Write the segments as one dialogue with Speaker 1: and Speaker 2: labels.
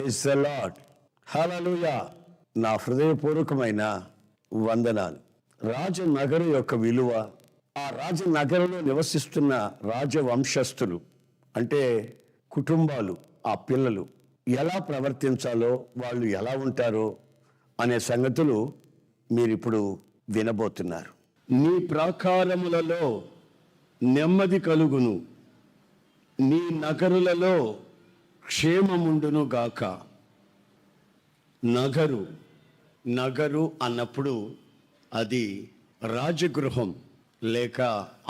Speaker 1: Praise the Lord. హల్లెలూయా. నా హృదయపూర్వకమైన వందనాలు. రాజనగరు యొక్క విలువ, ఆ రాజనగరంలో నివసిస్తున్న రాజవంశస్థులు అంటే కుటుంబాలు, ఆ పిల్లలు ఎలా ప్రవర్తించాలో, వాళ్ళు ఎలా ఉంటారో అనే సంగతులు మీరిప్పుడు వినబోతున్నారు. నీ ప్రాకారములలో నెమ్మది కలుగును, నీ నగరులలో క్షేమముండును గాక. నగరు అన్నప్పుడు అది రాజగృహం లేక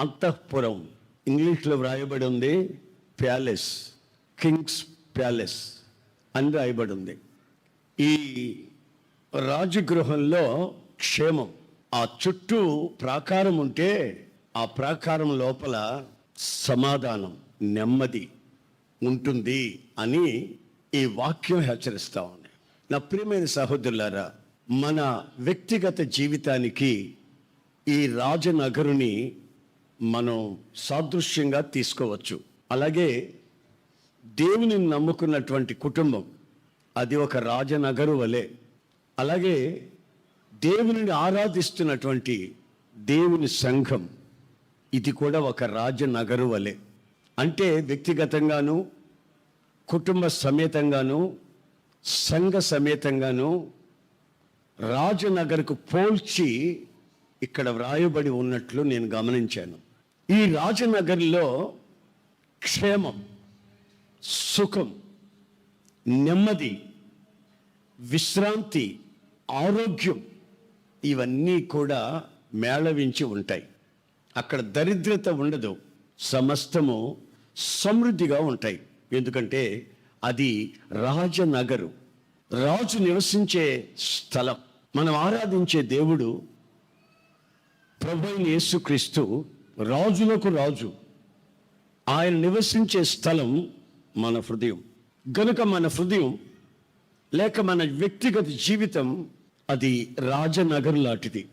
Speaker 1: అంతఃపురం. ఇంగ్లీష్లో వ్రాయబడి ఉంది ప్యాలెస్, కింగ్స్ ప్యాలెస్ అని రాయబడి ఉంది. ఈ రాజగృహంలో క్షేమం, ఆ చుట్టూ ప్రాకారం ఉంటే ఆ ప్రాకారం లోపల సమాధానం, నెమ్మది ఉంటుంది అని ఈ వాక్యం హెచ్చరిస్తూ ఉంది. నా ప్రియమైన సహోదరులారా, మన వ్యక్తిగత జీవితానికి ఈ రాజనగరుని మనం సాదృశ్యంగా తీసుకోవచ్చు. అలాగే దేవుని నమ్ముకున్నటువంటి కుటుంబం అది ఒక రాజనగరు వలె. అలాగే దేవునిని ఆరాధిస్తున్నటువంటి దేవుని సంఘం ఇది కూడా ఒక రాజనగరు వలె. అంటే వ్యక్తిగతంగాను, కుటుంబ సమేతంగాను, సంఘ సమేతంగాను రాజనగర్కు పోల్చి ఇక్కడ వ్రాయబడి ఉన్నట్లు నేను గమనించాను. ఈ రాజనగర్లో క్షేమం, సుఖం, నెమ్మది, విశ్రాంతి, ఆరోగ్యం ఇవన్నీ కూడా మేళవించి ఉంటాయి. అక్కడ దరిద్రత ఉండదు, సమస్తము సమృద్ధిగా ఉంటాయి. ఎందుకంటే అది రాజనగరు, రాజు నివసించే స్థలం. మనం ఆరాధించే దేవుడు ప్రభువైన యేసుక్రీస్తు రాజులకు రాజు. ఆయన నివసించే స్థలం మన హృదయం. గనుక మన హృదయం లేక మన వ్యక్తిగత జీవితం అది రాజనగరు లాంటిది.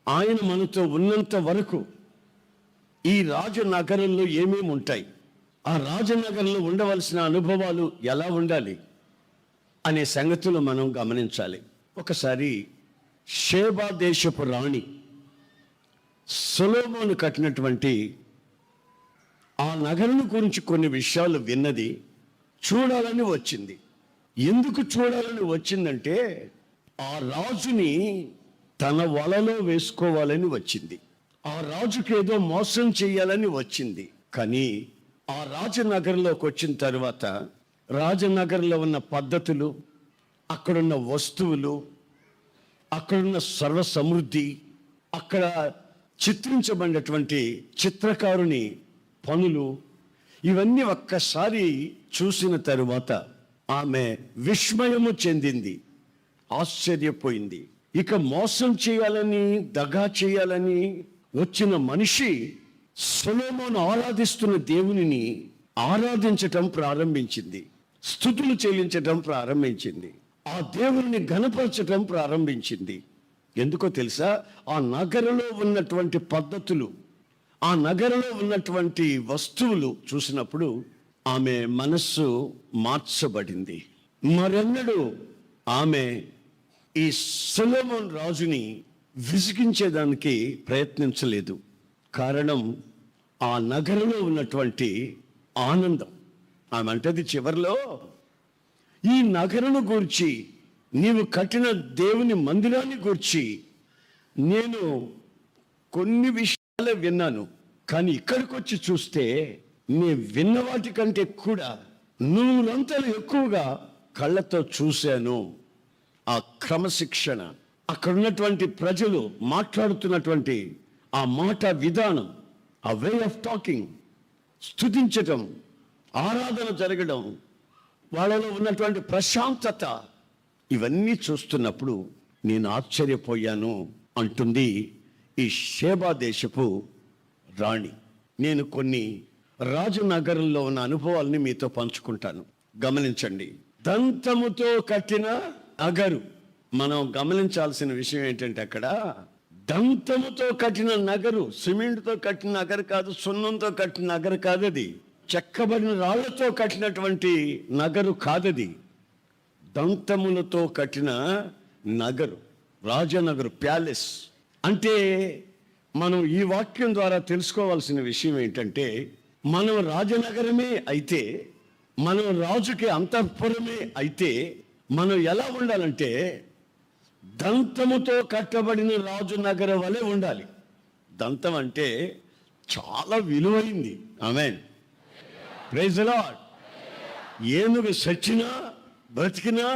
Speaker 1: ఆయన మనతో ఉన్నంత వరకు ఈ రాజనగరంలో ఏమేమి ఉంటాయి, ఆ రాజనగరంలో ఉండవలసిన అనుభవాలు ఎలా ఉండాలి అనే సంగతులు మనం గమనించాలి. ఒకసారి షేబా దేశపు రాణి సొలొమోను కట్టినటువంటి ఆ నగరం గురించి కొన్ని విషయాలు విన్నది, చూడాలని వచ్చింది. ఎందుకు చూడాలని వచ్చిందంటే ఆ రాజుని తన వలలో వేసుకోవాలని వచ్చింది. ఆ రాజుకి ఏదో మోసం చేయాలని వచ్చింది. కానీ ఆ రాజనగర్లోకి వచ్చిన తర్వాత రాజనగర్లో ఉన్న పద్ధతులు, అక్కడున్న వస్తువులు, అక్కడున్న సర్వ సమృద్ధి, అక్కడ చిత్రించబడినటువంటి చిత్రకారుని పనులు ఇవన్నీ ఒక్కసారి చూసిన తరువాత ఆమె విస్మయము చెందింది, ఆశ్చర్యపోయింది. ఇక మోసం చేయాలని, దగా చేయాలని వచ్చిన మనిషి సొలొమోను ఆరాధిస్తున్న దేవునిని ఆరాధించటం ప్రారంభించింది, స్తుతులు చెల్లించటం ప్రారంభించింది, ఆ దేవుని ఘనపరచటం ప్రారంభించింది. ఎందుకో తెలుసా? ఆ నగరంలో ఉన్నటువంటి పద్ధతులు, ఆ నగరంలో ఉన్నటువంటి వస్తువులు చూసినప్పుడు ఆమె మనస్సు మార్చబడింది. మరెన్నడూ ఆమె ఈ సొలొమోను రాజుని విసిగించేదానికి ప్రయత్నించలేదు. కారణం ఆ నగరంలో ఉన్నటువంటి ఆనందం. ఆమె అంటది చివరిలో, ఈ నగరం గురించి, నీవు కట్టిన దేవుని మందిరాన్ని గురించి నేను కొన్ని విషయాలే విన్నాను, కానీ ఇక్కడికి వచ్చి చూస్తే నేను విన్న వాటి కంటే కూడా 100 ఎక్కువగా కళ్ళతో చూశాను. ఆ క్రమశిక్షణ, అక్కడ ఉన్నటువంటి ప్రజలు మాట్లాడుతున్నటువంటి ఆ మాట విధానం, ఆ వే ఆఫ్ టాకింగ్, స్తుతించటం, ఆరాధన జరగడం, వాళ్ళలో ఉన్నటువంటి ప్రశాంతత, ఇవన్నీ చూస్తున్నప్పుడు నేను ఆశ్చర్యపోయాను అంటుంది ఈ షేబా దేశపు రాణి. నేను కొన్ని రాజనగరంలో ఉన్న అనుభవాల్ని మీతో పంచుకుంటాను. గమనించండి. దంతముతో కట్టిన నగరు. మనం గమనించాల్సిన విషయం ఏంటంటే అక్కడ దంతముతో కట్టిన నగరు, సిమెంట్తో కట్టిన నగరు కాదు, సున్నంతో కట్టిన నగరు కాదది, చెక్కబడిన రాళ్లతో కట్టినటువంటి నగరు కాదది, దంతములతో కట్టిన నగరు, రాజనగరు, ప్యాలెస్. అంటే మనం ఈ వాక్యం ద్వారా తెలుసుకోవాల్సిన విషయం ఏంటంటే, మనం రాజనగరమే అయితే, మనం రాజుకి అంతఃపురమే అయితే, మనం ఎలా ఉండాలంటే దంతముతో కట్టబడిన రాజు నగరం వలె ఉండాలి. దంతం అంటే చాలా విలువైంది. ఆమేన్, ప్రైజ్ ది లార్డ్. ఏనుగు సచ్చినా బ్రతికినా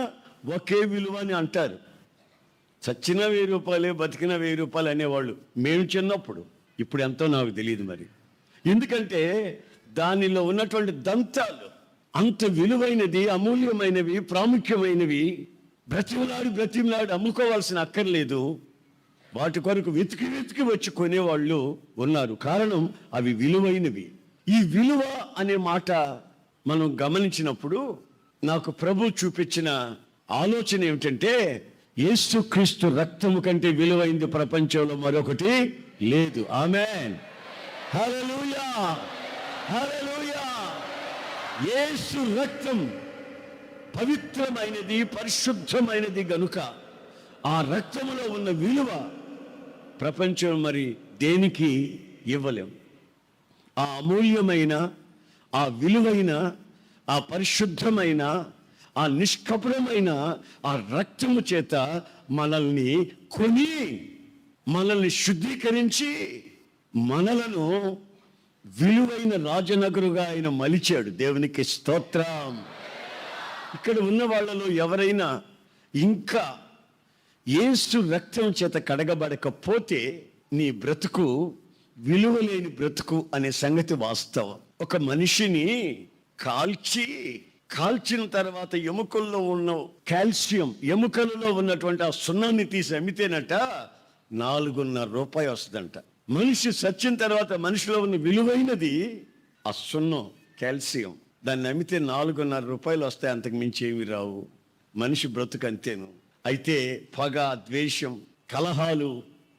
Speaker 1: ఒకే విలువ అని అంటారు. చచ్చిన 1000 రూపాయలే, బతికిన 1000 రూపాయలు అనేవాళ్ళు మేము చిన్నప్పుడు. ఇప్పుడు ఎంతో నాకు తెలియదు మరి. ఎందుకంటే దానిలో ఉన్నటువంటి దంతాలు అంత విలువైనది, అమూల్యమైనవి, ప్రాముఖ్యమైనవి. బ్రతిమలాడి అమ్ముకోవాల్సిన అక్కర్లేదు. వాటి కొరకు వెతికి వచ్చి కొనేవాళ్ళు ఉన్నారు. కారణం అవి విలువైనవి. ఈ విలువ అనే మాట మనం గమనించినప్పుడు నాకు ప్రభు చూపించిన ఆలోచన ఏమిటంటే, యేసుక్రీస్తు రక్తము కంటే విలువైంది ప్రపంచంలో మరొకటి లేదు. ఆమేన్, హల్లెలూయా, హల్లెలూయా. యేసు రక్తం పవిత్రమైనది, పరిశుద్ధమైనది గనుక ఆ రక్తములో ఉన్న విలువ ప్రపంచం మరి దేనికి ఇవ్వలేం. ఆ అమూల్యమైన, ఆ విలువైన, ఆ పరిశుద్ధమైన, ఆ నిష్కపటమైన ఆ రక్తము చేత మనల్ని కొని, మనల్ని శుద్ధీకరించి, మనలను విలువైన రాజనగరుగా ఆయన మలిచాడు. దేవునికి స్తోత్రం. ఇక్కడ ఉన్న వాళ్ళలో ఎవరైనా ఇంకా యేసు రక్తం చేత కడగబడకపోతే నీ బ్రతుకు విలువలేని బ్రతుకు అనే సంగతి వాస్తవం. ఒక మనిషిని కాల్చిన తర్వాత ఎముకల్లో ఉన్న కాల్షియం, ఎముకలలో ఉన్నటువంటి ఆ సున్నాన్ని తీసి అమ్మితేనట 4.5 రూపాయలు వస్తుందంట. మనిషి చచ్చిన తర్వాత మనిషిలో ఉన్న విలువైనది ఆ సున్నం, కాల్షియం. దాన్ని అమ్మితే 4.5 రూపాయలు వస్తాయి, అంతకు మించి ఏమి రావు. మనిషి బ్రతుకు అంతేను. అయితే పగ, ద్వేషం, కలహాలు,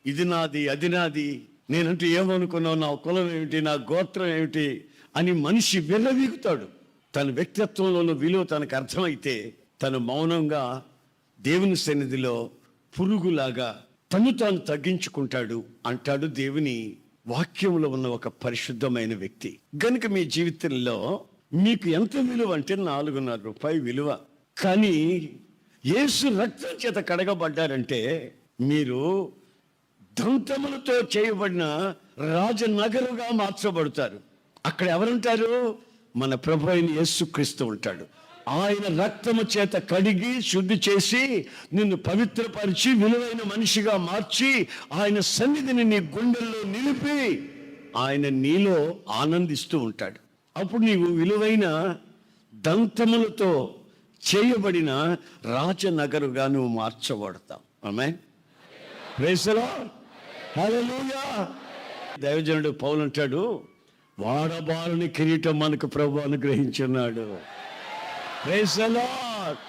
Speaker 1: ఇది నాది అది నాది, నేనంటూ ఏమనుకున్నావు, నా కులం ఏమిటి, నా గోత్రం ఏమిటి అని మనిషి విర్రవీగుతాడు. తన వ్యక్తిత్వంలోని విలువ తనకు అర్థమైతే తను మౌనంగా దేవుని సన్నిధిలో పురుగులాగా తాను తగ్గించుకుంటాడు అంటాడు దేవుని వాక్యంలో ఉన్న ఒక పరిశుద్ధమైన వ్యక్తి. గనుక మీ జీవితంలో మీకు ఎంత విలువ అంటే 4.5 రూపాయలు విలువ. కానీ యేసు రక్తం చేత కడగబడ్డారంటే మీరు దంతములతో చేయబడిన రాజనగరుగా మార్చబడతారు. అక్కడ ఎవరుంటారు? మన ప్రభు అయిన యేసుక్రీస్తు ఉంటాడు. ఆయన రక్తము చేత కడిగి శుద్ధి చేసి నిన్ను పవిత్రపరిచి విలువైన మనిషిగా మార్చి ఆయన సన్నిధిని నీ గుండెల్లో నిలిపి ఆయన నీలో ఆనందిస్తూ ఉంటాడు. అప్పుడు నీవు విలువైన దంతములతో చేయబడిన రాజనగరుగా నువ్వు మార్చబడతావు. Amen, praise the Lord, hallelujah. దైవజనుడు పౌలు అంటాడు, వాడబారుని కిరీటం మనకు ప్రభు అనుగ్రహించున్నాడు. Praise the Lord.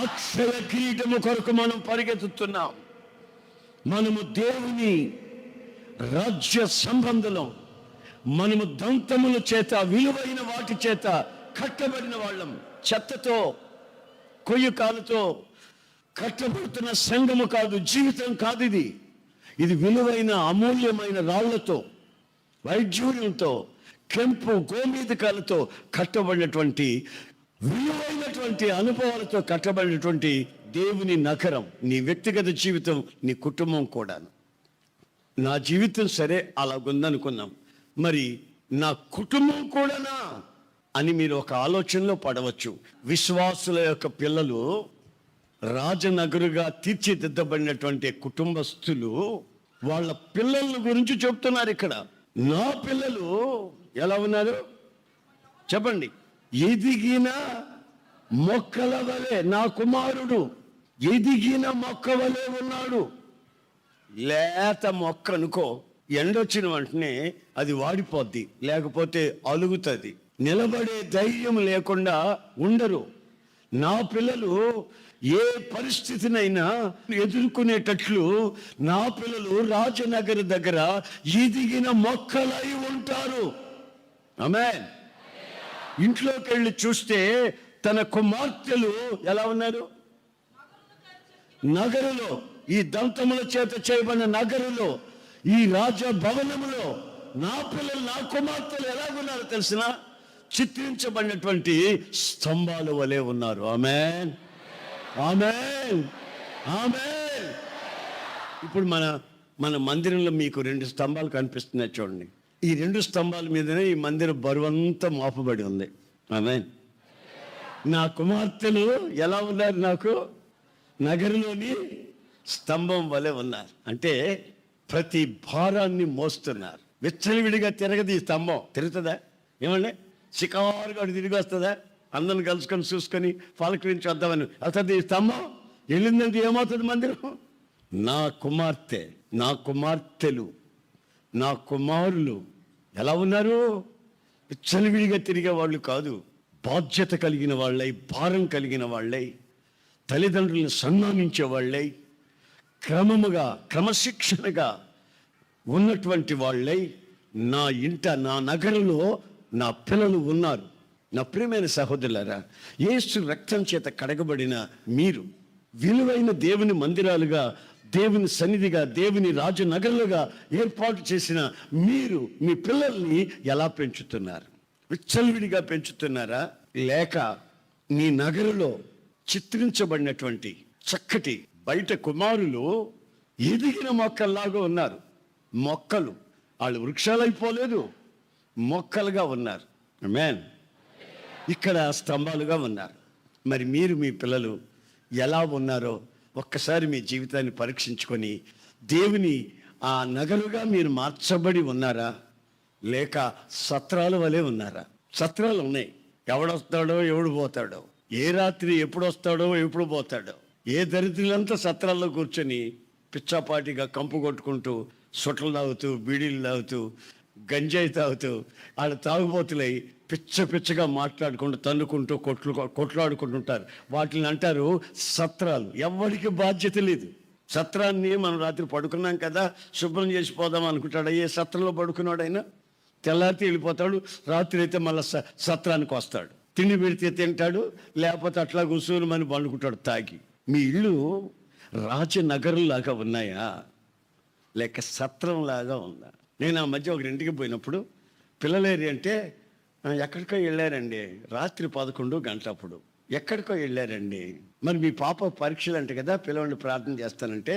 Speaker 1: అక్షయ కిరీటము కొరకు మనం పరిగెత్తుతున్నాం. మనము దేవుని రాజ్య సంబంధం, మనము దంతముల చేత, విలువైన వాటి చేత కట్టబడిన వాళ్ళం. చెత్తతో, కొయ్యకాలతో కట్టబడుతున్న సంఘము కాదు, జీవితం కాదు ఇది. ఇది విలువైన అమూల్యమైన రాళ్లతో, వైఢూర్యంతో, కెంపు గోమేధికాలతో కట్టబడినటువంటి విలువైనటువంటి అనుభవాలతో కట్టబడినటువంటి దేవుని నగరం. నీ వ్యక్తిగత జీవితం, నీ కుటుంబం కూడా. నా జీవితం సరే అలాగుందనుకున్నాం, మరి నా కుటుంబం కూడానా అని మీరు ఒక ఆలోచనలో పడవచ్చు. విశ్వాసుల యొక్క పిల్లలు రాజనగరుగా తీర్చిదిద్దబడినటువంటి కుటుంబస్తులు వాళ్ళ పిల్లల గురించి చెప్తున్నారు ఇక్కడ. నా పిల్లలు ఎలా ఉన్నారు చెప్పండి? ఎదిగిన మొక్కల వలె, నా కుమారుడు ఎదిగిన మొక్క వలె ఉన్నాడు. లేత మొక్క అనుకో, ఎండొచ్చిన వెంటనే అది వాడిపోద్ది, లేకపోతే అలుగుతుంది. నిలబడే ధైర్యం లేకుండా ఉండరు. నా పిల్లలు ఏ పరిస్థితినైనా ఎదుర్కొనేటట్లు నా పిల్లలు రాజనగర్ దగ్గర ఎదిగిన మొక్కలై ఉంటారు. ఆమేన్. ఇంట్లోకి వెళ్ళి చూస్తే తన కుమార్తెలు ఎలా ఉన్నారు? నగరులో, ఈ దంతముల చేత చేయబడిన నగరులో, ఈ రాజభవనములో నా పిల్లలు, నా కుమార్తెలు ఎలాగున్నారు తెలిసిన? చిత్రించబడినటువంటి స్తంభాల వలె ఉన్నారు. ఆమేన్, ఆమేన్, ఆమేన్. ఇప్పుడు మన మందిరంలో మీకు 2 స్తంభాలు కనిపిస్తున్నాయి చూడండి. ఈ 2 స్తంభాల మీదనే ఈ మందిరం బరువంతా మోపబడి ఉంది. ఆమేన్. నా కుమార్తెలు ఎలా ఉన్నారు? నాకు నగరంలోని స్తంభం వలె ఉన్నారు. అంటే ప్రతి భారాన్ని మోస్తున్నారు. విచ్చలవిడిగా తిరగదు ఈ స్తంభం. తిరుగుతుందా? ఏమండి, షికారుగా తిరిగి వస్తుందా? అందరిని కలుసుకొని చూసుకొని పలకరించి వద్దామని అవుతుంది ఈ స్తంభం. వెళ్ళిందంటే ఏమవుతుంది మందిరం? నా కుమార్తె, నా కుమార్తెలు, నా కుమారులు ఎలా ఉన్నారు? విచ్చలవిడిగా తిరిగే వాళ్ళు కాదు, బాధ్యత కలిగిన వాళ్ళై, భారం కలిగిన వాళ్ళై, తల్లిదండ్రులను సన్మానించే వాళ్ళై, క్రమముగా క్రమశిక్షణగా ఉన్నటువంటి వాళ్ళై నా ఇంట, నా నగరంలో నా పిల్లలు ఉన్నారు. నా ప్రియమైన సహోదరులారా, యేసు రక్తం చేత కడగబడిన మీరు విలువైన దేవుని మందిరాలుగా, దేవుని సన్నిధిగా, దేవుని రాజనగరులుగా ఏర్పాటు చేసిన మీరు మీ పిల్లల్ని ఎలా పెంచుతున్నారు? విచ్చలవిడిగా పెంచుతున్నారా? లేక నీ నగరులో చిత్రించబడినటువంటి చక్కటి బయట కుమారులు ఎదిగిన మొక్కల్లాగా ఉన్నారు. మొక్కలు, వాళ్ళు వృక్షాలు అయిపోలేదు, మొక్కలుగా ఉన్నారు. ఆమేన్. ఇక్కడ స్తంభాలుగా ఉన్నారు. మరి మీరు, మీ పిల్లలు ఎలా ఉన్నారో ఒక్కసారి మీ జీవితాన్ని పరీక్షించుకొని, దేవుని ఆ నగలుగా మీరు మార్చబడి ఉన్నారా? లేక సత్రాల వలె ఉన్నారా? సత్రాలు ఉన్నాయి. ఎవడొస్తాడో ఎవడు పోతాడో, ఏ రాత్రి ఎప్పుడు వస్తాడో ఎప్పుడు పోతాడో. ఏ దరిద్రులంతా సత్రాల్లో కూర్చొని పిచ్చాపాటిగా కంపు కొట్టుకుంటూ, సొట్టలు తాగుతూ, బీడీలు తాగుతూ, గంజాయి తాగుతూ, వాళ్ళ తాగుబోతులై పిచ్చగా మాట్లాడుకుంటూ, తన్నుకుంటూ, కొట్లాడుకుంటుంటారు. వాటిని అంటారు సత్రాలు. ఎవరికి బాధ్యత లేదు. సత్రాన్ని మనం రాత్రి పడుకున్నాం కదా, శుభ్రం చేసిపోదాం అనుకుంటాడు. ఏ సత్రంలో పడుకున్నాడైనా తెల్లారితే వెళ్ళిపోతాడు, రాత్రి అయితే మళ్ళీ సత్రానికి వస్తాడు. తిండి పెడితే తింటాడు, లేకపోతే అట్లా కూర్చొని మనం పండుకుంటాడు తాగి. మీ ఇల్లు రాజనగరంలాగా ఉన్నాయా లేక సత్రంలాగా ఉందా? నేను ఆ మధ్య ఒక ఇంటికి పోయినప్పుడు పిల్లలేరి అంటే ఎక్కడికో వెళ్ళారండి, రాత్రి 11 గంటలప్పుడు ఎక్కడికో వెళ్ళారండి. మరి మీ పాప పరీక్షలు అంటే కదా, పిల్లవాడిని ప్రార్థన చేస్తానంటే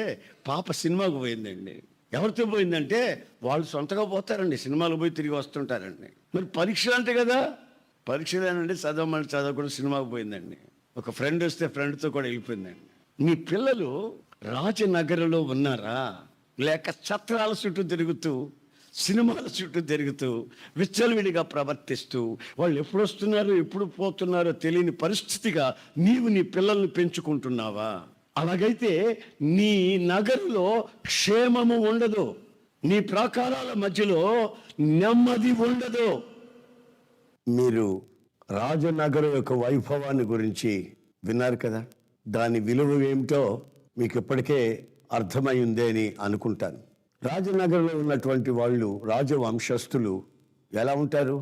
Speaker 1: పాప సినిమాకు పోయిందండి. ఎవరితో పోయిందంటే వాళ్ళు సొంతగా పోతారండి, సినిమాలు పోయి తిరిగి వస్తుంటారండి. మరి పరీక్షలు అంటే కదా, పరీక్షలేనండి, చదవమని చదవకుండా సినిమాకు పోయిందండి. ఒక ఫ్రెండ్ వస్తే ఫ్రెండ్తో కూడా వెళ్ళిపోయిందండి. మీ పిల్లలు రాజనగరంలో ఉన్నారా లేక సత్రాల చుట్టూ తిరుగుతూ, సినిమాల చుట్టూ తిరుగుతూ, విచ్చలవిడిగా ప్రవర్తిస్తూ, వాళ్ళు ఎప్పుడు వస్తున్నారో ఎప్పుడు పోతున్నారో తెలియని పరిస్థితిగా నీవు నీ పిల్లల్ని పెంచుకుంటున్నావా? అలాగైతే నీ నగరులో క్షేమము ఉండదు, నీ ప్రాకారాల మధ్యలో నెమ్మది ఉండదు. మీరు రాజనగరం యొక్క వైభవాన్ని గురించి విన్నారు కదా, దాని విలువ ఏమిటో మీకు ఇప్పటికే అర్థమై ఉంది అని అనుకుంటాను. రాజనగరంలో ఉన్నటువంటి వాళ్ళు, రాజవంశస్థులు ఎలా ఉంటారు?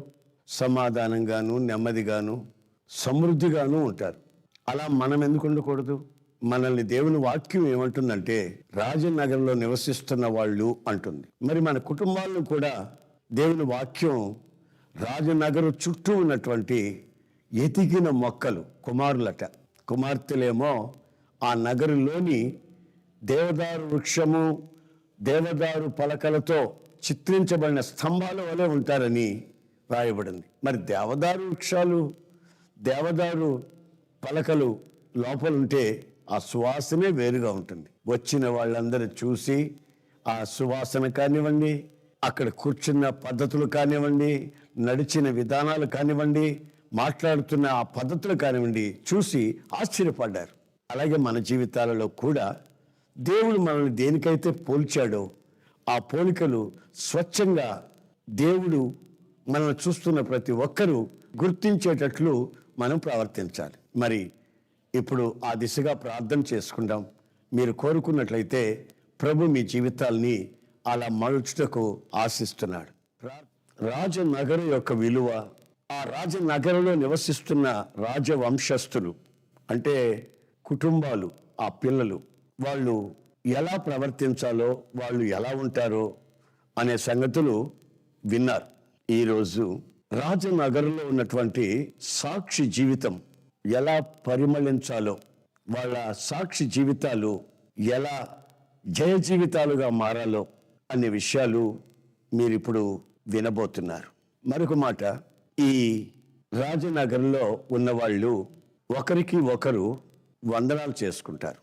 Speaker 1: సమాధానంగాను, నెమ్మదిగాను, సమృద్ధిగాను ఉంటారు. అలా మనం ఎందుకు ఉండకూడదు? మనల్ని దేవుని వాక్యం ఏమంటుందంటే రాజనగరంలో నివసిస్తున్న వాళ్ళు అంటుంది. మరి మన కుటుంబాలను కూడా దేవుని వాక్యం రాజనగరం చుట్టూ ఉన్నటువంటి ఎదిగిన మొక్కలు, కుమారులట. కుమార్తెలేమో ఆ నగరులోని దేవదారు వృక్షము, దేవదారు పలకలతో చిత్రించబడిన స్తంభాల వలె ఉంటారని రాయబడింది. మరి దేవదారు వృక్షాలు, దేవదారు పలకలు లోపలుంటే ఆ సువాసనే వేరుగా ఉంటుంది. వచ్చిన వాళ్ళందరూ చూసి ఆ సువాసన కానివ్వండి, అక్కడ కూర్చున్న పద్ధతులు కానివ్వండి, నడిచిన విధానాలు కానివ్వండి, మాట్లాడుతున్న ఆ పద్ధతులు కానివ్వండి, చూసి ఆశ్చర్యపడ్డారు. అలాగే మన జీవితాలలో కూడా దేవుడు మనల్ని దేనికైతే పోల్చాడో ఆ పోలికలు స్వచ్ఛంగా దేవుడు మనల్ని చూస్తున్న ప్రతి ఒక్కరూ గుర్తించేటట్లు మనం ప్రవర్తించాలి. మరి ఇప్పుడు ఆ దిశగా ప్రార్థన చేసుకుందాం. మీరు కోరుకున్నట్లయితే ప్రభు మీ జీవితాల్ని అలా మలుచుటకు ఆశిస్తున్నాడు. రాజనగరం యొక్క విలువ, ఆ రాజనగరంలో నివసిస్తున్న రాజవంశస్థులు అంటే కుటుంబాలు, ఆ పిల్లలు, వాళ్ళు ఎలా ప్రవర్తించాలో, వాళ్ళు ఎలా ఉంటారో అనే సంగతులు విన్నారు. ఈరోజు రాజనగరంలో ఉన్నటువంటి సాక్షి జీవితం ఎలా పరిమళించాలో, వాళ్ళ సాక్షి జీవితాలు ఎలా జయ జీవితాలుగా మారాలో అనే విషయాలు మీరు ఇప్పుడు వినబోతున్నారు. మరొక మాట, ఈ రాజనగరంలో ఉన్నవాళ్ళు ఒకరికి ఒకరు వందనాలు చేసుకుంటారు.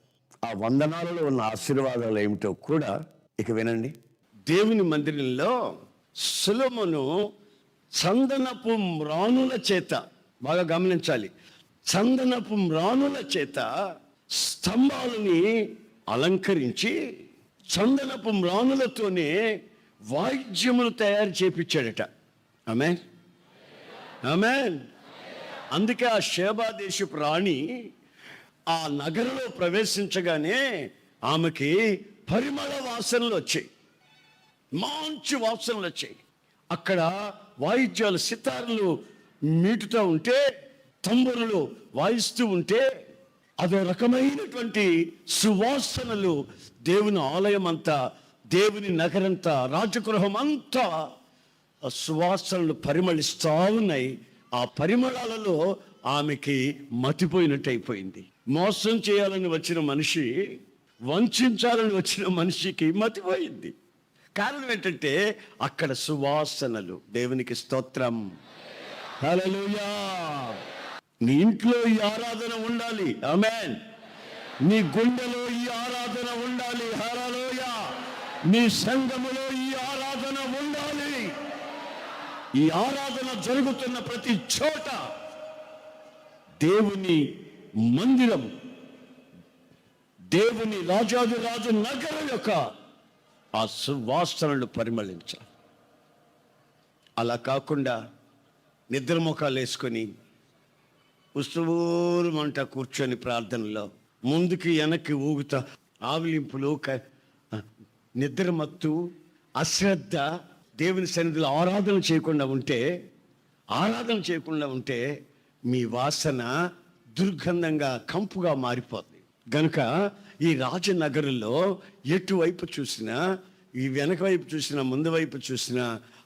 Speaker 1: ఆ వందనాలలో ఉన్న ఆశీర్వాదాలు ఏమిటో కూడా ఇక వినండి. దేవుని మందిరంలో సొలొమోను చందనపు మ్రాణుల చేత, బాగా గమనించాలి, చందనపు మ్రాణుల చేత స్తంభాలని అలంకరించి చందనపు మ్రాణులతోనే వాయిద్యములు తయారు చేపించాడట. ఆమేన్, ఆమేన్. అందుకే ఆ షేబా దేశపు రాణి ఆ నగరంలో ప్రవేశించగానే ఆమెకి పరిమళ వాసనలు వచ్చాయి, మంచి వాసనలు వచ్చాయి. అక్కడ వాయిద్యాలు, సితార్లు మీటుతూ ఉంటే, తంబురులు వాయిస్తూ ఉంటే అదో రకమైనటువంటి సువాసనలు దేవుని ఆలయం అంతా, దేవుని నగరంతా, రాజగృహం అంతా సువాసనలు పరిమళిస్తూ ఉన్నాయి. ఆ పరిమళాలలో ఆమెకి మతిపోయినట్టు అయిపోయింది. మోసం చేయాలని వచ్చిన మనిషి, వంచాలని వచ్చిన మనిషికి మతిపోయింది. కారణం ఏంటంటే అక్కడ సువాసనలు. దేవునికి స్తోత్రం, హల్లెలూయా. నీ ఇంట్లో ఈ ఆరాధన ఉండాలి, ఆమేన్. నీ గుండెలో ఈ ఆరాధన ఉండాలి, హల్లెలూయా. నీ సంఘములో ఈ ఆరాధన ఉండాలి. ఈ ఆరాధన జరుగుతున్న ప్రతి చోట దేవుని మందిరం, దేవుని రాజాదిరాజు నగరం యొక్క ఆ సువాసనలు పరిమళించాలి. అలా కాకుండా నిద్రముఖాలు వేసుకొని ఉస్తూరుమంట కూర్చొని ప్రార్థనలో ముందుకి వెనక్కి ఊగుతా, ఆవిలింపులు, నిద్రమత్తు, అశ్రద్ధ, దేవుని సన్నిధిలో ఆరాధన చేయకుండా ఉంటే మీ వాసన దుర్గంధంగా, కంపుగా మారిపోతుంది. గనుక ఈ రాజనగరంలో ఎటువైపు చూసినా, ఈ వెనక వైపు చూసినా, ముందు వైపు చూసినా,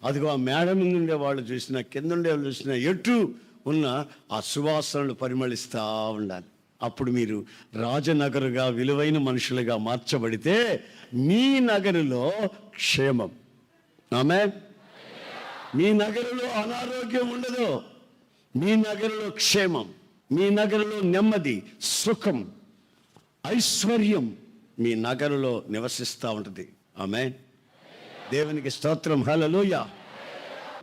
Speaker 1: అదిగో ఆ మేడ మీద ఉండే వాళ్ళు చూసినా, కింద ఉండే వాళ్ళు చూసినా, ఎటు ఉన్న ఆ సువాసనలు పరిమళిస్తూ ఉండాలి. అప్పుడు మీరు రాజనగరుగా, విలువైన మనుషులుగా మార్చబడితే మీ నగరులో క్షేమం, ఆమేన్. మీ నగరులో అనారోగ్యం ఉండదు, మీ నగరులో క్షేమం, మీ నగరులో నెమ్మది, సుఖం, ఐశ్వర్యం మీ నగరులో నివసిస్తూ ఉంటుంది, ఆమేన్. దేవునికి స్తోత్రం, హల్లెలూయా.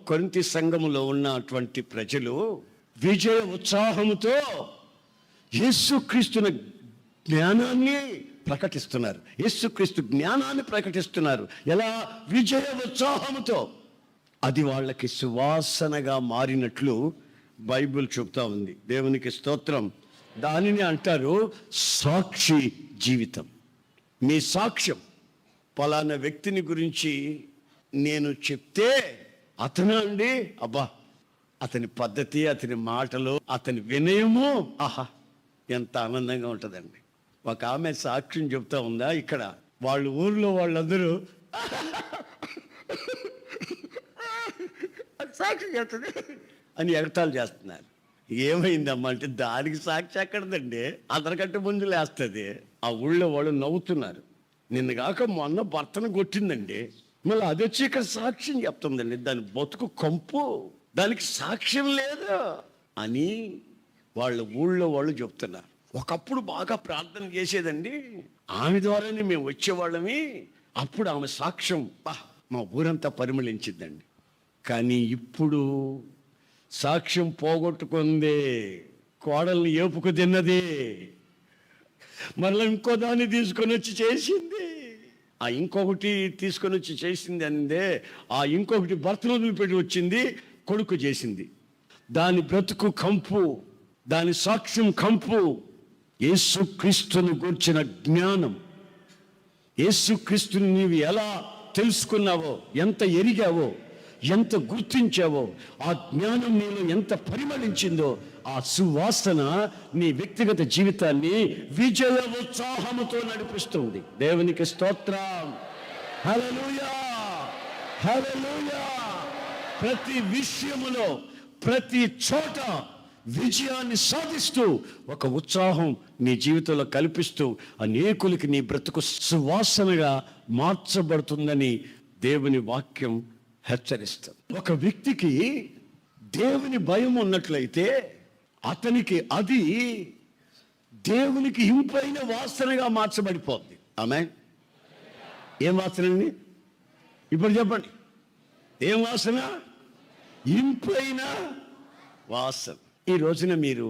Speaker 1: కొరింథీ సంఘములో ఉన్నటువంటి ప్రజలు విజయ ఉత్సాహముతో యేసుక్రీస్తుని జ్ఞానాన్ని ప్రకటిస్తున్నారు. యేసుక్రీస్తు జ్ఞానాన్ని ప్రకటిస్తున్నారు. ఎలా? విజయ ఉత్సాహముతో. అది వాళ్ళకి సువాసనగా మారినట్లు బైబిల్ చెప్తా ఉంది. దేవునికి స్తోత్రం. దానిని అంటారు సాక్షి జీవితం. మీ సాక్ష్యం, పలానా వ్యక్తిని గురించి నేను చెప్తే అతను అండి, అబ్బా, అతని పద్ధతి, అతని మాటలు, అతని వినయము, ఆహా, ఎంత ఆనందంగా ఉంటుందండి. ఒక ఆమె సాక్ష్యం చెప్తా ఉందా, ఇక్కడ వాళ్ళ ఊర్లో వాళ్ళందరూ సాక్షి చెప్తుంది అని ఎగతాళి చేస్తున్నారు. ఏమైందమ్మా అంటే, దానికి సాక్షి ఎక్కడదండి, అందరికంటే ముందు లేస్తుంది. ఆ ఊళ్ళో వాళ్ళు నవ్వుతున్నారు. నిన్న కాక మొన్న భర్తను కొట్టిందండి, మళ్ళీ అది వచ్చి ఇక్కడ సాక్ష్యం చెప్తుందండి. దాని బతుకు కంపు, దానికి సాక్ష్యం లేదు అని వాళ్ళ ఊళ్ళో వాళ్ళు చెప్తున్నారు. ఒకప్పుడు బాగా ప్రార్థన చేసేదండి, ఆమె ద్వారానే మేము వచ్చేవాళ్ళమి, అప్పుడు ఆమె సాక్ష్యం మా ఊరంతా పరిమళించిందండి. కానీ ఇప్పుడు సాక్ష్యం పోగొట్టుకుంది, కోడల్ని ఏపుకు తిన్నది, మరలా ఇంకో దాన్ని తీసుకొని వచ్చి చేసింది. ఆ ఇంకొకటి తీసుకొని వచ్చి చేసింది అందే, ఆ ఇంకొకటి భర్తను వదిలిపెట్టి వచ్చింది, కొడుకు చేసింది. దాని బ్రతుకు కంపు, దాని సాక్ష్యం కంపు. యేసుక్రీస్తుని గూర్చిన జ్ఞానం, యేసుక్రీస్తుని నీవు ఎలా తెలుసుకున్నావో, ఎంత ఎరిగావో, ఎంత గుర్తించావో, ఆ జ్ఞానం నీలో ఎంత పరిమళించిందో, ఆ సువాసన నీ వ్యక్తిగత జీవితాన్ని విజయ ఉత్సాహముతో నడిపిస్తుంది. దేవునికి స్తోత్రం. హల్లెలూయా, హల్లెలూయా. ప్రతి విషయములో, ప్రతి చోట విజయాన్ని సాధిస్తూ ఒక ఉత్సాహం నీ జీవితంలో కల్పిస్తూ అనేకులకి నీ బ్రతుకు సువాసనగా మార్చబడుతుందని దేవుని వాక్యం హెచ్చరిస్తుంది. ఒక వ్యక్తికి దేవుని భయం ఉన్నట్లయితే అతనికి అది దేవునికి ఇంపైన వాసనగా మార్చబడిపోద్ది. ఆమేన్. ఏం వాసన అండి? ఇప్పుడు చెప్పండి, ఏం వాసన? ఇంపైన వాసన. ఈ రోజున మీరు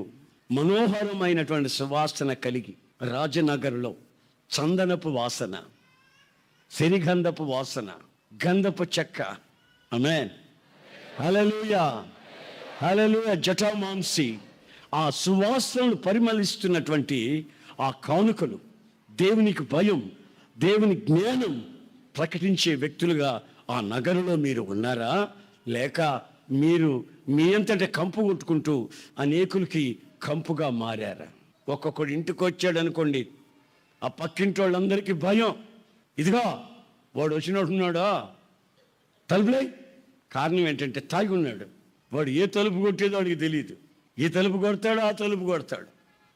Speaker 1: మనోహరమైనటువంటి సువాసన కలిగి రాజనగర్లో చందనపు వాసన, సిరిగంధపు వాసన, గంధపు చెక్క, ఆమేన్, హల్లెలూయా, హల్లెలూయా, జటామాంసి, ఆ సువాసనలు పరిమళిస్తున్నటువంటి ఆ కానుకలు, దేవునికి భయం, దేవుని జ్ఞానం ప్రకటించే వ్యక్తులుగా ఆ నగరంలో మీరు ఉన్నారా? లేక మీరు మీ అంతటా కంపు కొట్టుకుంటూ అనేకులకి కంపుగా మారారా? ఒక్కొక్కడు ఇంటికి వచ్చాడు అనుకోండి, ఆ పక్కింటి వాళ్ళందరికీ భయం. ఇదిగో వాడు వచ్చినట్టున్నాడా, తలుపులే. కారణం ఏంటంటే తాగి ఉన్నాడు. వాడు ఏ తలుపు కొట్టేదో వాడికి తెలియదు. ఈ తలుపు కొడతాడు, ఆ తలుపు కొడతాడు.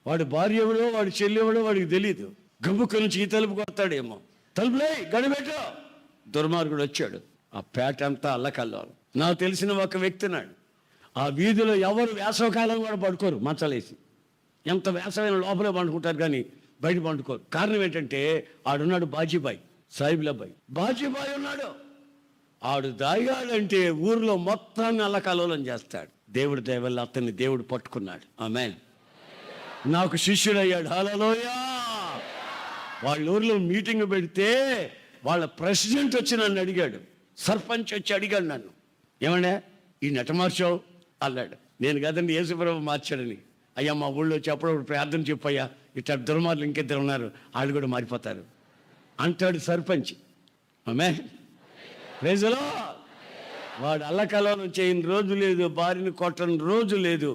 Speaker 1: వాడు భార్య ఎవడో, వాడి చెల్లి ఎవడో వాడికి తెలియదు. గబుక్క నుంచి ఈ తలుపు కొడతాడేమో. తలుపులే, గడిపెట్టో. దుర్మార్గుడు వచ్చాడు. ఆ పేట అంతా అల్లకల్లాలు. నాకు తెలిసిన ఒక వ్యక్తి ఉన్నాడు. ఆ వీధిలో ఎవరు వేసవకాలం కూడా పడుకోరు మంచాలేసి. ఎంత వేసవైన లోపలే పండుకుంటారు కానీ బయట పండుకోరు. కారణం ఏంటంటే ఆడున్నాడు బాజీబాయ్, సాయిబులబ్బాయి. బాజీబాయ్ ఉన్నాడు. ఆడు దాగాడంటే ఊర్లో మొత్తాన్ని అల్లకల్లోలం చేస్తాడు. దేవుడి దయ వల్ల అతన్ని దేవుడు పట్టుకున్నాడు. ఆమేన్. నాకు శిష్యుడయ్యాడు. హల్లెలూయా. వాళ్ళ ఊర్లో మీటింగ్ పెడితే వాళ్ళ ప్రెసిడెంట్ వచ్చి నన్ను అడిగాడు. సర్పంచ్ వచ్చి అడిగాడు నన్ను, ఏమన్నా ఈ నెట మార్చావు అన్నాడు. నేను కదండి, యేసుప్రభు మార్చాడని. అయ్యా మా ఊళ్ళో వచ్చి అప్పుడప్పుడు ప్రార్థన చెప్పయ్యా, ఇట్లా దుర్మార్గులు ఇంకిద్దరు ఉన్నారు, వాళ్ళు కూడా మారిపోతారు అంటాడు సర్పంచ్. ఆమేన్, ప్రైజ్ ది లార్డ్. వాడు అల్లకల్లోలం చేయని రోజు లేదు, భార్యని కొట్టని రోజు లేదు.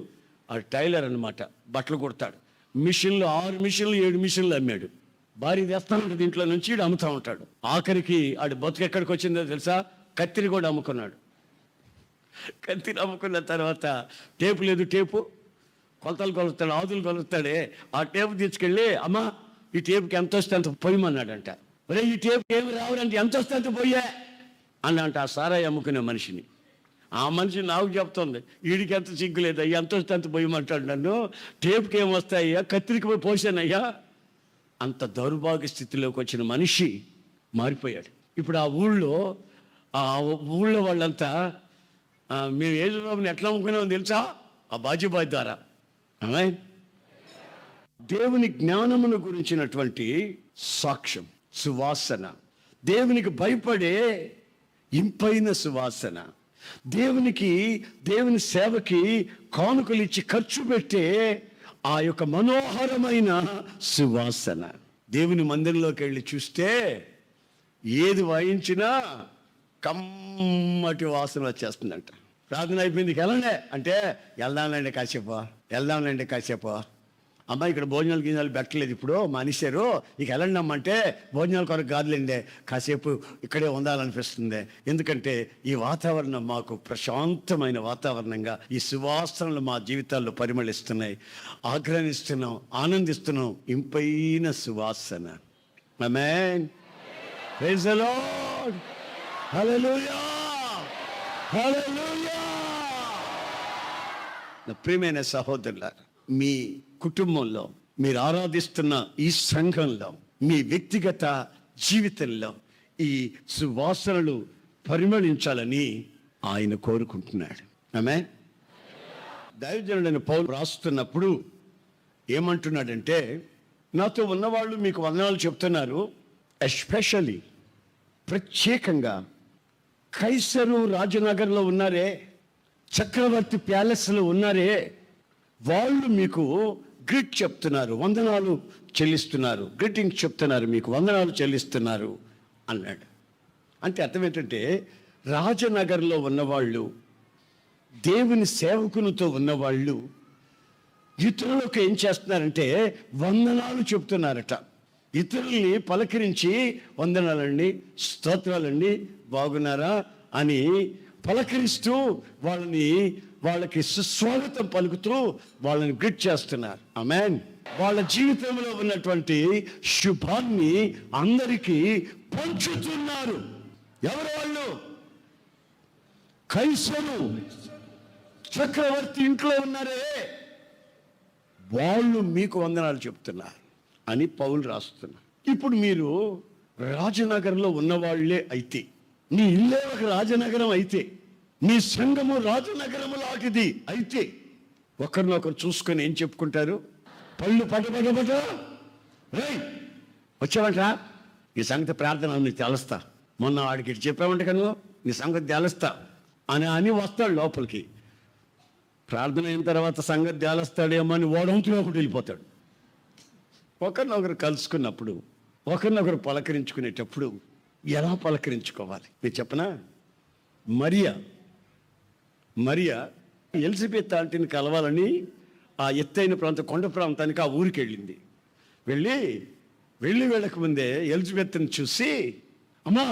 Speaker 1: ఆ టైలర్ అనమాట, బట్టలు కుడతాడు. మిషన్లు 6 మిషన్లు 7 మిషన్లు అమ్మాడు. భార్య తెస్తా ఉంటుంది ఇంట్లో నుంచి, ఈడు అమ్ముతూ ఉంటాడు. ఆఖరికి ఆడు బతుకు ఎక్కడికి వచ్చిందో తెలుసా? కత్తిరి కూడా అమ్ముకున్నాడు. కత్తిరి అమ్ముకున్న తర్వాత టేపు లేదు, టేపు కొలతలు కొలుస్తాడు, ఆదులు కొలుస్తాడే. ఆ టేపు తీసుకెళ్ళి, అమ్మా ఈ టేపుకి ఎంత వస్తే అంత పొయ్యమన్నాడంట. ఒరే ఈ టేపుకి ఏమి రావుడంటే ఎంత వస్తే అంత పొయ్యే అన్నంట ఆ సారాయి అమ్ముకునే మనిషిని. ఆ మనిషి నాకు చెప్తుంది, వీడికి ఎంత సిగ్గులేదు, ఎంత వస్తే అంత పొయ్యమంటాడు నన్ను. టేపుకి ఏమి వస్తాయ్యా, కత్తిరికి పోయి పోసానయ్యా. అంత దౌర్భాగ్య స్థితిలోకి వచ్చిన మనిషి మారిపోయాడు. ఇప్పుడు ఆ ఊళ్ళో వాళ్ళంతా మేము యేసుప్రభుని ఎట్లా అమ్ముకున్నామో తెలుసా? ఆ బాజీబాయ్ ద్వారా. ఆమేన్. దేవుని జ్ఞానమును గురించినటువంటి సాక్ష్యం, సువాసన, దేవునికి భయపడే ఇంపైన సువాసన, దేవుని సేవకి కానుకలు ఇచ్చి ఖర్చు పెట్టే ఆ యొక్క మనోహరమైన సువాసన. దేవుని మందిరంలోకి వెళ్ళి చూస్తే ఏది వాయించినా కమ్మటి వాసన వచ్చేస్తుందంట. ప్రార్థన అయిపోయింది, వెళ్ళండి అంటే వెళ్దాంలేండి కాసేపు. అమ్మ ఇక్కడ భోజనాలు గిన్నెలు పెట్టలేదు, ఇప్పుడు మానేశారు, ఇక వెళ్ళండి అమ్మంటే భోజనాల కొరకు కాదులేండి, కాసేపు ఇక్కడే ఉండాలనిపిస్తుంది. ఎందుకంటే ఈ వాతావరణం మాకు ప్రశాంతమైన వాతావరణంగా, ఈ సువాసనలు మా జీవితాల్లో పరిమళిస్తున్నాయి. ఆగ్రహిస్తున్నాం, ఆనందిస్తున్నాం, ఇంపైన సువాసన. ఆమేన్, ప్రైజ్ ది లార్డ్, హల్లెలూయా, హల్లెలూయా. నా ప్రియమైన సహోదరులారా, మీ కుటుంబంలో, మీరు ఆరాధిస్తున్న ఈ సంఘంలో, మీ వ్యక్తిగత జీవితంలో ఈ సువాసనలు పరిమళించాలని ఆయన కోరుకుంటున్నాడు. ఆమేన్. దైవజనుడైన పౌలు రాస్తున్నప్పుడు ఏమంటున్నాడంటే, నాతో ఉన్నవాళ్ళు మీకు వందనాలు చెప్తున్నారు, ఎస్పెషల్లీ ప్రత్యేకంగా కైసరు రాజనగర్లో ఉన్నారే, చక్రవర్తి ప్యాలెస్లో ఉన్నారే, వాళ్ళు మీకు గ్రిట్ చెప్తున్నారు, వందనాలు చెల్లిస్తున్నారు, గ్రీటింగ్స్ చెప్తున్నారు, మీకు వందనాలు చెల్లిస్తున్నారు అన్నాడు. అంటే అర్థం ఏంటంటే రాజనగర్లో ఉన్నవాళ్ళు, దేవుని సేవకునితో ఉన్నవాళ్ళు ఇతరులకు ఏం చేస్తున్నారంటే వందనాలు చెప్తున్నారట. ఇతరుల్ని పలకరించి వందనాలండి, స్తోత్రాలండి, బాగున్నారా అని పలకరిస్తూ వాళ్ళకి సుస్వాగతం పలుకుతూ వాళ్ళని గ్రిట్ చేస్తున్నారు. ఆమేన్. వాళ్ళ జీవితంలో ఉన్నటువంటి శుభాన్ని అందరికీ పంచుతున్నారు. ఎవరు వాళ్ళు? కైసరు చక్రవర్తి ఇంట్లో ఉన్నారే, వాళ్ళు మీకు వందనాలు చెప్తున్నారు అని పౌలు రాస్తున్నారు. ఇప్పుడు మీరు రాజనగరంలో ఉన్నవాళ్లే అయితే, నీ ఇల్లే ఒక రాజనగరం అయితే, నీ సంఘము రాజనగరము లాంటిది అయితే, ఒకరినొకరు చూసుకొని ఏం చెప్పుకుంటారు? పళ్ళు పడబడబడ, రై వచ్చావంట, నీ సంగతి ప్రార్థన నీకు తెలుస్తా, మొన్న వాడికి చెప్పామంట కను నీ సంగతి తెలుస్తా అని వస్తాడు లోపలికి. ప్రార్థన అయిన తర్వాత సంగతి తేలుస్తాడేమో అని ఓడంతులో ఒకటి వెళ్ళిపోతాడు. ఒకరినొకరు కలుసుకున్నప్పుడు, ఒకరినొకరు పలకరించుకునేటప్పుడు ఎలా పలకరించుకోవాలి నేను చెప్పనా? మరియా ఎలిజబెత్ ఆంటీని కలవాలని ఆ ఎత్తైన ప్రాంతం, కొండ ప్రాంతానికి ఆ ఊరికి వెళ్ళింది. వెళ్ళక ముందే ఎలిజబెత్ని చూసి అమ్మా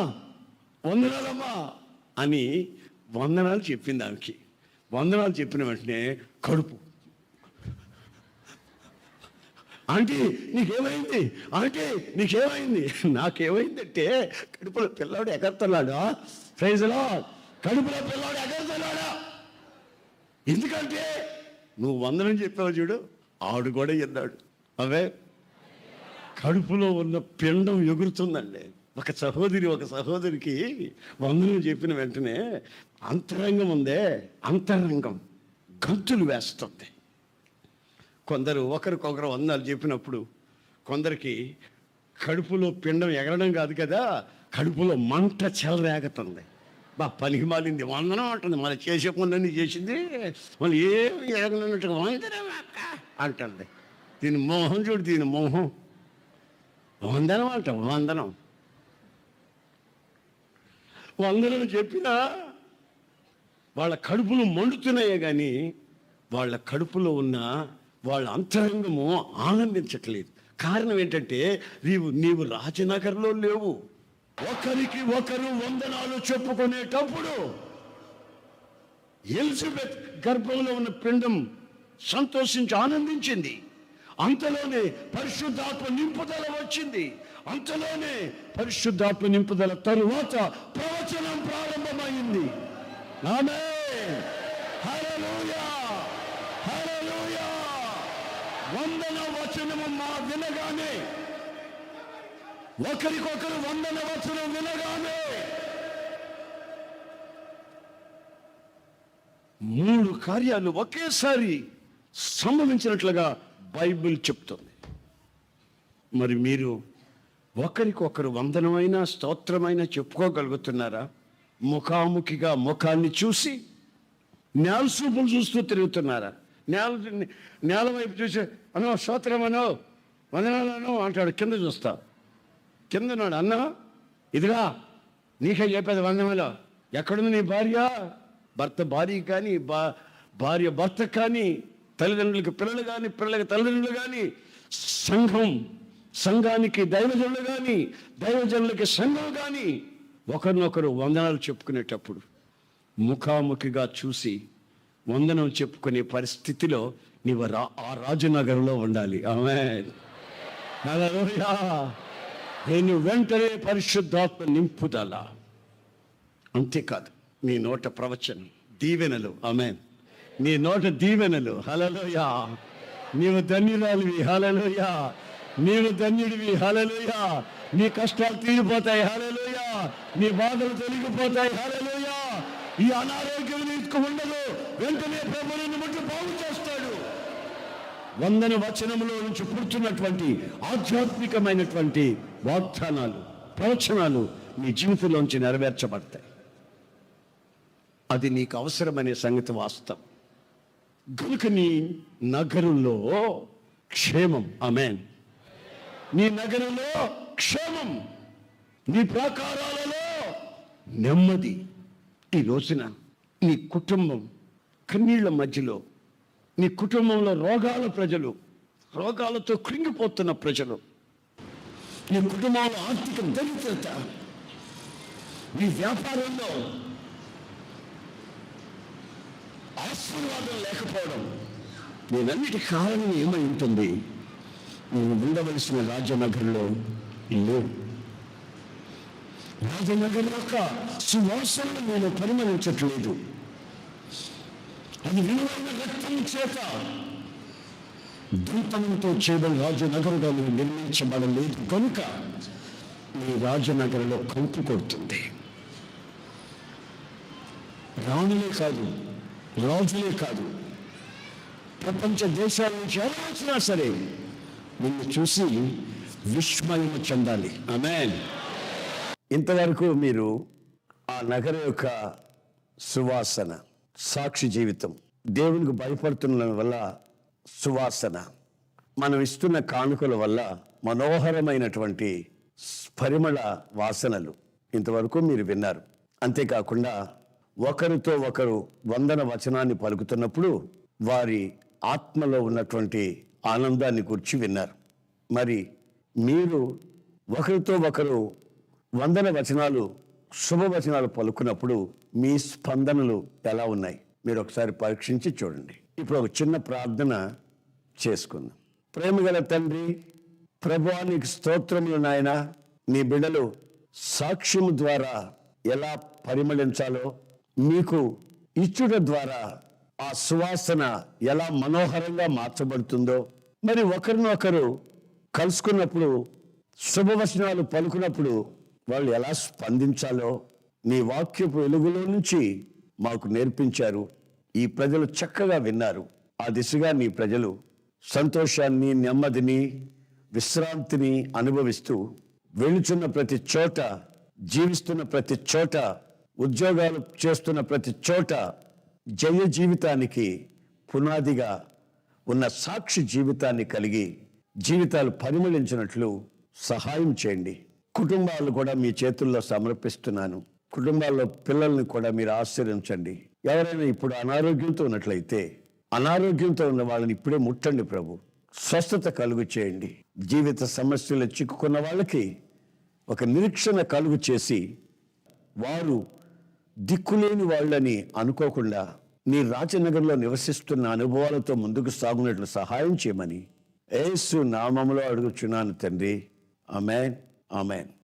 Speaker 1: వందనాలమ్మా అని వందనాలు చెప్పింది. ఆమెకి వందనాలు చెప్పిన వెంటనే కడుపు, ఆంటీ నీకేమైంది, ఆంటీ నీకేమైంది? నాకేమైందంటే కడుపులో పిల్లాడు ఎగరుతున్నాడా, ప్రైజ్లో కడుపులో పిల్లాడు ఎగరుతున్నాడా. ఎందుకంటే నువ్వు వందనం చెప్పావు చూడు, ఆడు కూడా విన్నాడు. అవే కడుపులో ఉన్న పిండం ఎగురుతుందండి. ఒక సహోదరికి వందనం చెప్పిన వెంటనే అంతరంగం ఉందే, అంతరంగం గంతులు వేస్తుంది. కొందరు ఒకరికొకరు వందనాలు చెప్పినప్పుడు కొందరికి కడుపులో పిండం ఎగరడం కాదు కదా, కడుపులో మంట చెలరేగుతుంది. పనికి మాలింది వందనం అంటుంది, మళ్ళీ చేసే పనులన్నీ చేసింది, మళ్ళీ ఏమి ఎరగనట్టుగా వందనం అంటుంది. దీని మోహం చూడు, దీని మోహం వందనం అంటాం. వందనం చెప్పినా వాళ్ళ కడుపులు మండుతున్నాయే కానీ వాళ్ళ కడుపులో ఉన్న వాళ్ళ అంతరంగము ఆనందించట్లేదు. కారణం ఏంటంటే నీవు రాజనగర్లో లేవు. ఒకరికి ఒకరు వందనాలు చెప్పుకునేటప్పుడు ఎలిజబెత్ గర్భంలో ఉన్న పిండం సంతోషించి ఆనందించింది. అంతలోనే పరిశుద్ధాత్మ నింపుదల వచ్చింది. అంతలోనే పరిశుద్ధాత్మ నింపుదల తరువాత ప్రవచనం ప్రారంభమైంది. ఆమేన్, హల్లెలూయా, హల్లెలూయా. వందన వచనము వినగానే, ఒకరికొకరు వందన వచనం వినగానే 3 కార్యాలు ఒకేసారి సంభవించినట్లుగా బైబిల్ చెప్తుంది. మరి మీరు ఒకరికొకరు వందనమైన స్తోత్రమైన చెప్పుకోగలుగుతున్నారా? ముఖాముఖిగా ముఖాన్ని చూసి నేల చూపులు చూస్తూ తిరుగుతున్నారా? నేల వైపు చూసి అనో స్తోత్రమనో వందనాలను అంటాడు, కింద చూస్తా, కింద ఉన్నాడు అన్న ఇదిగా నీకే చెప్పేది వందనలో. ఎక్కడుంది నీ భర్త భార్య కానీ, భార్య భర్త కానీ, తల్లిదండ్రులకి పిల్లలు కానీ, పిల్లలకి తల్లిదండ్రులు కానీ, సంఘానికి దైవజనులు కానీ, దైవజనులకి సంఘం కానీ ఒకరినొకరు వందనాలు చెప్పుకునేటప్పుడు ముఖాముఖిగా చూసి వందనం చెప్పుకునే పరిస్థితిలో నీవు ఆ రాజనగరంలో ఉండాలి. ఆమేన్, హల్లెలూయా. నేను వెంటనే పరిశుద్ధాత్మ నింపుదల. అంతేకాదు, నీ నోట ప్రవచనం, దీవెనలు. ఆమేన్, నీ నోట దీవెనలు. హల్లెలూయా. నీవు ధన్యురాలివి. హల్లెలూయా. నీవు ధన్యుడివి. హల్లెలూయా. నీ కష్టాలు తీరిపోతాయి. హల్లెలూయా. నీ బాధలు తొలగిపోతాయి. హల్లెలూయా. ఈ అనారోగ్యం నీకు ఉండదు. వెంటనే ప్రభువు నిన్ను ముట్టి బాగు చేస్తాడు. వందన వచనములో నుంచి పుడుతున్నటువంటి ఆధ్యాత్మికమైనటువంటి వాగ్దానాలు, ప్రవచనాలు నీ జీవితంలోంచి నెరవేర్చబడతాయి. అది నీకు అవసరమనే సంగతి వాస్తవం. కనుక నీ నగరంలో క్షేమం. ఆమేన్. నీ నగరంలో క్షేమం, నీ ప్రాకారాలలో నెమ్మది. ఈ రోజున నీ కుటుంబం కన్నీళ్ల మధ్యలో, నీ కుటుంబంలో రోగాల ప్రజలు, రోగాలతో కృంగిపోతున్న ప్రజలు, నీ కుటుంబంలో ఆర్థిక దరిద్రత, నీ వ్యాపారంలో ఆశీర్వాదం లేకపోవడం, నేనన్నిటి కారణం ఏమై ఉంటుంది? నువ్వు ఉండవలసిన రాజనగర్లో లేవు. రాజనగర్ యొక్క సువాసనలు నేను పరిమళించట్లేదు. అది విలువైన రక్తం చేత దంతంతో చేయబడిన రాజనగరుగా నువ్వు నిర్మించబడలేదు కనుక నీ రాజనగరంలో కంపు కొడుతుంది. రాణులే కాదు, రాజులే కాదు, ప్రపంచ దేశాల నుంచి ఎలా వచ్చినా సరే నిన్ను చూసి విస్మయం చెందాలి. ఆమేన్. ఇంతవరకు మీరు ఆ నగరం యొక్క సువాసన, సాక్షి జీవితం, దేవునికి భయపడుతున్న వల్ల సువాసన, మనం ఇస్తున్న కానుకల వల్ల మనోహరమైనటువంటి పరిమళ వాసనలు ఇంతవరకు మీరు విన్నారు. అంతేకాకుండా ఒకరితో ఒకరు వందన వచనాన్ని పలుకుతున్నప్పుడు వారి ఆత్మలో ఉన్నటువంటి ఆనందాన్ని గురించి విన్నారు. మరి మీరు ఒకరితో ఒకరు వందన వచనాలు, శుభవచనాలు పలుకున్నప్పుడు మీ స్పందనలు ఎలా ఉన్నాయి? మీరు ఒకసారి పరీక్షించి చూడండి. ఇప్పుడు ఒక చిన్న ప్రార్థన చేసుకుందాం. ప్రేమగల తండ్రి, ప్రభువా నీకు స్తోత్రములు నాయన. నీ బిడ్డలు సాక్ష్యము ద్వారా ఎలా పరిమళించాలో, మీకు ఇచ్చుట ద్వారా ఆ సువాసన ఎలా మనోహరంగా మార్చబడుతుందో, మరి ఒకరినొకరు కలుసుకున్నప్పుడు, శుభవచనాలు పలుకున్నప్పుడు వాళ్ళు ఎలా స్పందించాలో నీ వాక్యపు వెలుగులో నుంచి మాకు నేర్పించారు. ఈ ప్రజలు చక్కగా విన్నారు. ఆ దిశగా నీ ప్రజలు సంతోషాన్ని, నెమ్మదిని, విశ్రాంతిని అనుభవిస్తూ వెళుచున్న ప్రతి చోట, జీవిస్తున్న ప్రతి చోట, ఉద్యోగాలు చేస్తున్న ప్రతి చోట జయ జీవితానికి పునాదిగా ఉన్న సాక్షి జీవితాన్ని కలిగి జీవితాలు పరిమళించినట్లు సహాయం చేయండి. కుటుంబాలు కూడా మీ చేతుల్లో సమర్పిస్తున్నాను. కుటుంబాల్లో పిల్లల్ని కూడా మీరు ఆశీర్వదించండి. ఎవరైనా ఇప్పుడు అనారోగ్యంతో ఉన్నట్లయితే అనారోగ్యంతో ఉన్న వాళ్ళని ఇప్పుడే ముట్టండి ప్రభు. స్వస్థత కలుగు చేయండి. జీవిత సమస్యలు చిక్కుకున్న వాళ్ళకి ఒక నిరీక్షణ కలుగు చేసి వారు దిక్కులేని వాళ్ళని అనుకోకుండా నీ రాజనగర్లో నివసిస్తున్న అనుభవాలతో ముందుకు సాగునట్లు సహాయం చేయమని యేసు నామములో అడుగుచున్నాను తండ్రి. ఆమేన్, ఆమేన్.